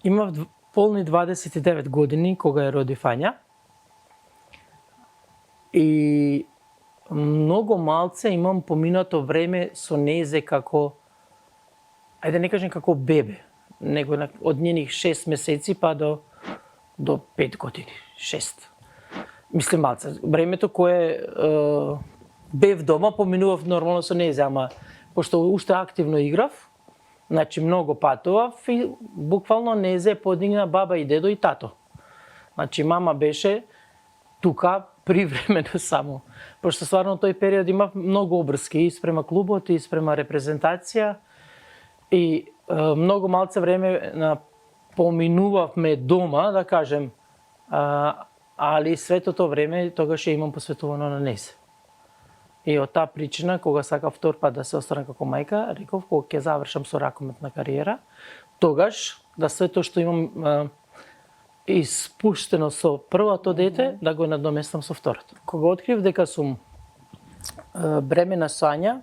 Имав полни 29 години кога ја роди Фања. И многу малце имам поминато време со незе како, ајде не кажем како бебе, него од нjenih 6 месеци па до 5 години, 6. Мислим малце, времето кое бев дома, поминував нормално со незе, ама пошто уште активно играв, значи многу патував и буквално незе подигна баба и дедо и тато. Значи мама беше тука привремено само, пошто стварно тој период имав многу обрски и спрема клубот и спрема репрезентација и многу малце време поминувавме дома, да кажем, али светото време тогаш ја имам посветувано на незе. И од таа причина, кога сакав втор пат да се останам како мајка, реков кога ќе завршам со ракометна кариера, тогаш да се тоа што имам испуштено со првото дете, да го надоместам со второто. Кога открив дека сум бремена со Ања,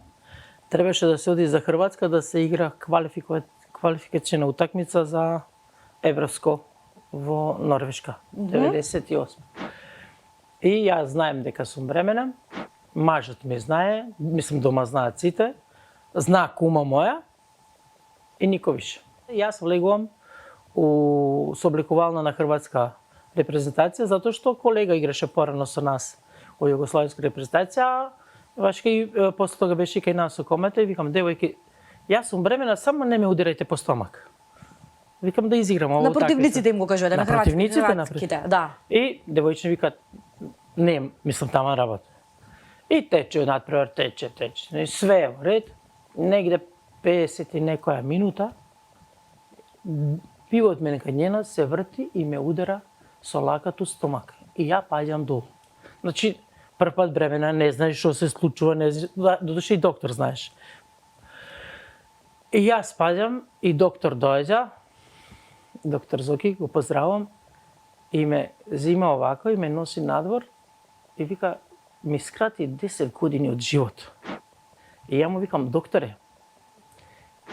требаше да се оди за Хрватска да се игра квалификацијна утакмица за Европско во Норвешка, 98. И јас знаем дека сум бремена, мажот ме знае, мислам дома знаат сите, знаа кума моја и никој више. Јас влегувам у собликувална на хрватска репрезентација затоа што колега играше порано со нас во југословенска репрезентација, баш кај после тога беше кај нас со комета и викам девојки, јас сум бремена, само не ме удирајте по стомак. Викам да изиграм ово. На противниците им го кажувате, на хрватските, да. И девојчиња викаат, не, мислам тама работа. И тече надпревар, тече. И све во ред, негде 50 и некоја минута, пивот мене кај njena се врти и ме удара со лакат у стомак. И ја паѓам долу. Значи, прв пат бремена, не знаеш што се случува, не знаеш, додуше и доктор знаеш. И јас паѓам и доктор доаѓа, доктор Зоки, го поздравам, и ме зима овако и ме носи надвор и вика, ми скрати 10 години од живот. И ја му викам, докторе,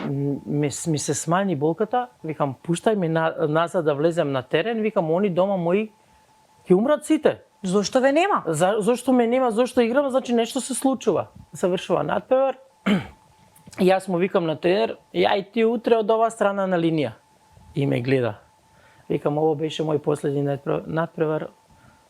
ми се смањи болката, викам, пуштај ме назад да влезем на терен, викам, они дома мои ќе умрат сите. Зошто ве нема? Зошто ме нема, зошто играм, значи нешто се случува. Завршува надпревар, јас му викам на тренер, ја и ти утре од оваа страна на линија. И ме гледа. Викам, ово беше мој последни надпревар,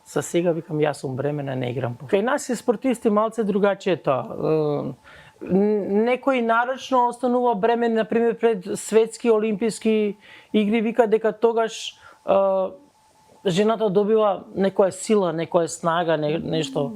са сега, викам, јас сум бремена, не играм. Кај нас е спортисти малце другачие тоа. Некој нарочно останува бремен, например, пред светски олимписки игри, вика дека тогаш жената добива некоја сила, некоја снага, нешто.